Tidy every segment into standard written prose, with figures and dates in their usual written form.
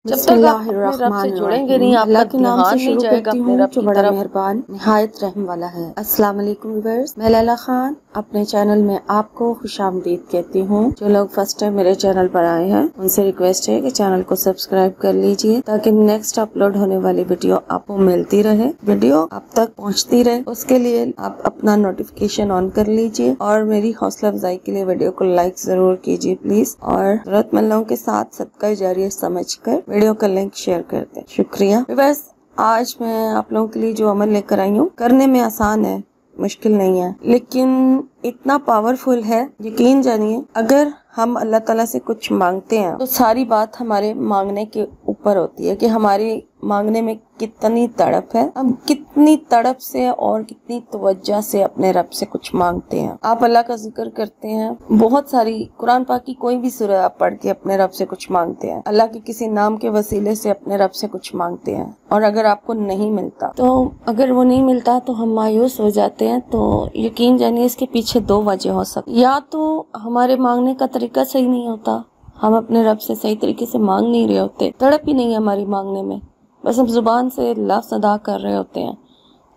जब तक आप अपने रब से जुड़ेंगे नहीं, आपका ध्यान नहीं जाएगा अपने रब जो की बड़ा तरफ। मेहरबान निहायत रहम वाला है। अस्सलाम वालेकुम व्यूअर्स, मैं लैला खान अपने चैनल में आपको खुशामदीद कहती हूँ। जो लोग फर्स्ट टाइम मेरे चैनल पर आए हैं उनसे रिक्वेस्ट है कि चैनल को सब्सक्राइब कर लीजिए ताकि नेक्स्ट अपलोड होने वाली वीडियो आपको मिलती रहे, वीडियो आप तक पहुँचती रहे। उसके लिए आप अपना नोटिफिकेशन ऑन कर लीजिए और मेरी हौसला अफजाई के लिए वीडियो को लाइक जरूर कीजिए प्लीज, और जरूरतमंद लोगों के साथ सदका जारिया समझकर वीडियो का लिंक शेयर कर दें। शुक्रिया। बस आज मैं आप लोगों के लिए जो अमल लेकर आई हूँ, करने में आसान है, मुश्किल नहीं है, लेकिन इतना पावरफुल है। यकीन जानिए, अगर हम अल्लाह ताला से कुछ मांगते हैं तो सारी बात हमारे मांगने के ऊपर होती है कि हमारी मांगने में कितनी तड़प है, हम कितनी तड़प से और कितनी तवज्जो से अपने रब से कुछ मांगते हैं। आप अल्लाह का जिक्र करते हैं, बहुत सारी कुरान पाक की कोई भी सूरह आप पढ़ के अपने रब से कुछ मांगते हैं, अल्लाह के किसी नाम के वसीले से अपने रब से कुछ मांगते हैं, और अगर आपको नहीं मिलता तो अगर वो नहीं मिलता तो हम मायूस हो जाते हैं। तो यकीन जानिए इसके पीछे दो वजह हो सकती, या तो हमारे मांगने का तरीका सही नहीं होता, हम अपने रब से सही तरीके से मांग नहीं रहे होते, तड़प ही नहीं है हमारी मांगने में, बस हम जुबान से लफ्ज़ अदा कर रहे होते हैं,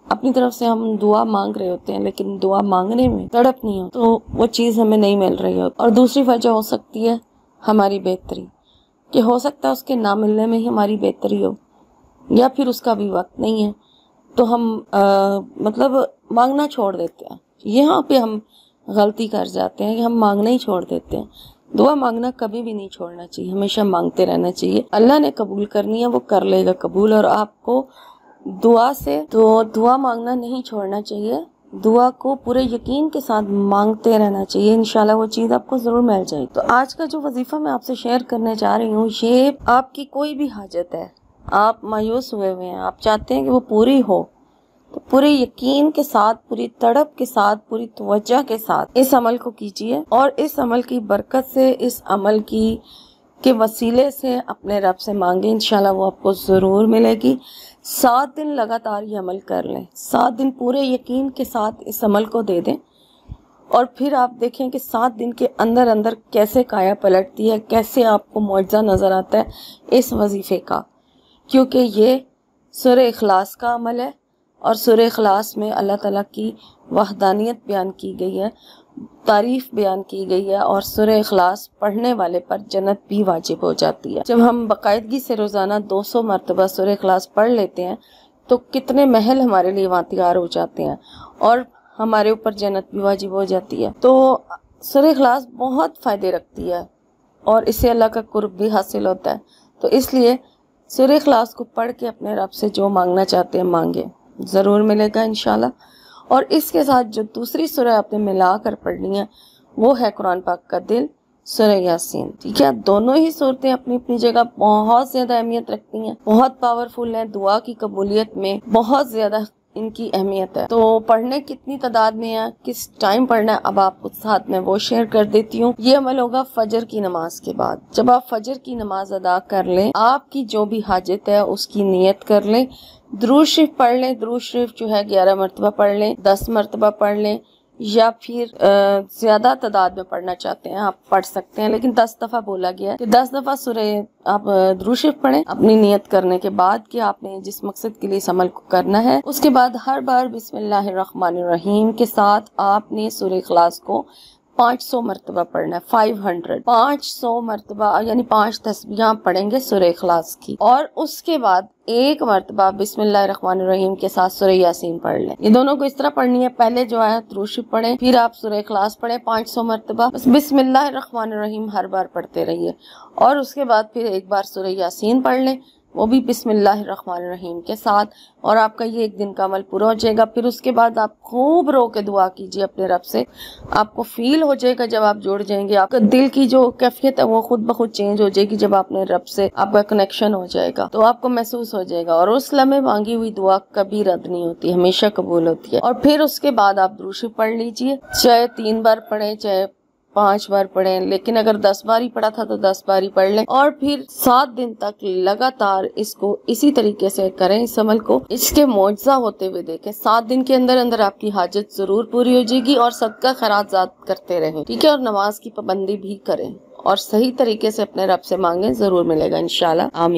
अपनी तरफ से हम दुआ मांग रहे होते हैं, लेकिन दुआ मांगने में तड़प नहीं हो तो वो चीज़ हमें नहीं मिल रही हो। और दूसरी वजह हो सकती है हमारी बेहतरी, कि हो सकता है उसके ना मिलने में ही हमारी बेहतरी हो, या फिर उसका भी वक्त नहीं है तो हम मतलब मांगना छोड़ देते हैं। यहाँ पे हम गलती कर जाते हैं कि हम मांगना ही छोड़ देते हैं। दुआ मांगना कभी भी नहीं छोड़ना चाहिए, हमेशा मांगते रहना चाहिए। अल्लाह ने कबूल करनी है, वो कर लेगा कबूल, और आपको दुआ से तो दुआ मांगना नहीं छोड़ना चाहिए, दुआ को पूरे यकीन के साथ मांगते रहना चाहिए, इंशाल्लाह वो चीज़ आपको ज़रूर मिल जाएगी। तो आज का जो वजीफ़ा मैं आपसे शेयर करने जा रही हूँ, ये आपकी कोई भी हाजत है, आप मायूस हुए हुए हैं, आप चाहते हैं कि वो पूरी हो, तो पूरे यकीन के साथ, पूरी तड़प के साथ, पूरी तवज्जो के साथ इस अमल को कीजिए, और इस अमल की बरकत से, इस अमल के वसीले से अपने रब से मांगे, इंशाल्लाह वो आपको ज़रूर मिलेगी। 7 दिन लगातार ये अमल कर लें, 7 दिन पूरे यकीन के साथ इस अमल को दे दें, और फिर आप देखें कि 7 दिन के अंदर अंदर कैसे काया पलटती है, कैसे आपको मुआजिज़ा नज़र आता है इस वजीफ़े का। क्योंकि ये सूरह इखलास का अमल है, और सूरह इखलास में अल्लाह ताला की वहदानियत बयान की गई है, तारीफ बयान की गई है, और सूरह इखलास पढ़ने वाले पर जन्नत भी वाजिब हो जाती है। जब हम बाकायदगी से रोज़ाना 200 मरतबा सूरह इखलास पढ़ लेते हैं तो कितने महल हमारे लिए वहाँ तैयार हो जाते हैं, और हमारे ऊपर जन्नत भी वाजिब हो जाती है। तो सूरह इखलास बहुत फ़ायदे रखती है, और इससे अल्लाह का कुर्ब भी हासिल होता है। तो इसलिए सूरह इखलास को पढ़ के अपने रब से जो मांगना चाहते हैं मांगे, ज़रूर मिलेगा इंशाल्लाह। और इसके साथ जो दूसरी सूरह आपने मिला कर पढ़नी है वो है कुरान पाक का दिल, सूरह यासीन। ठीक है, दोनों ही सूरतें अपनी अपनी जगह बहुत ज़्यादा अहमियत रखती हैं, बहुत पावरफुल हैं, दुआ की कबूलियत में बहुत ज़्यादा इनकी अहमियत है। तो पढ़ने कितनी तादाद में है, किस टाइम पढ़ना है, अब आपको साथ में वो शेयर कर देती हूँ। ये अमल होगा फजर की नमाज के बाद। जब आप फजर की नमाज अदा कर लें, आपकी जो भी हाजत है उसकी नियत कर लें, दुरूद शरीफ पढ़ लें। दुरूद शरीफ जो है 11 मरतबा पढ़ लें, 10 मरतबा पढ़ लें, या फिर ज्यादा तादाद में पढ़ना चाहते हैं आप पढ़ सकते हैं, लेकिन 10 दफा बोला गया है कि 10 दफा सूरह आप दुरूद शरीफ पढ़ें अपनी नियत करने के बाद कि आपने जिस मकसद के लिए इस अमल को करना है। उसके बाद हर बार बिस्मिल्लाहिर्रहमानिर्रहीम के साथ आपने सूरह इखलास को 500 मरतबा पढ़ना है, 500 मरतबा, यानी 5 तस्बीहां पढ़ेंगे सूरह इखलास की, और उसके बाद 1 मरतबा बिस्मिल्लाहिर्रहमानिर्रहीम के साथ सूरह यासीन पढ़ लें। ये दोनों को इस तरह पढ़नी है, पहले जो है दुरूद शरीफ पढ़ें, फिर आप सूरह इखलास पढ़ें 500 मरतबा, बस बिस्मिल्लाहिर्रहमानिर्रहीम हर बार पढ़ते रहिए, और उसके बाद फिर एक बार सूरह यासीन पढ़ लें, वो भी बिस्मिल्लाहिर्रहमानिर्रहीम के साथ, और आपका ये 1 दिन का अमल पूरा हो जाएगा। फिर उसके बाद आप खूब रो के दुआ कीजिए अपने रब से, आपको फील हो जाएगा जब आप जुड़ जाएंगे, आपका दिल की जो कैफियत है वो खुद ब खुद चेंज हो जाएगी। जब अपने रब से आपका कनेक्शन हो जाएगा तो आपको महसूस हो जाएगा, और उस लम्हे मांगी हुई दुआ कभी रद्द नहीं होती, हमेशा कबूल होती है। और फिर उसके बाद आप दुरूद शरीफ पढ़ लीजिए, चाहे 3 बार पढ़े चाहे 5 बार पढ़ें, लेकिन अगर 10 बार ही पढ़ा था तो 10 बार ही पढ़ लें, और फिर 7 दिन तक लगातार इसको इसी तरीके से करें, इस अमल को, इसके मुआजिज़ा होते हुए देखें। 7 दिन के अंदर अंदर आपकी हाजत जरूर पूरी हो जाएगी, और सदका खैरात करते रहें, ठीक है, और नमाज की पाबंदी भी करें, और सही तरीके से अपने रब से मांगे, जरूर मिलेगा इंशाल्लाह। आमीन।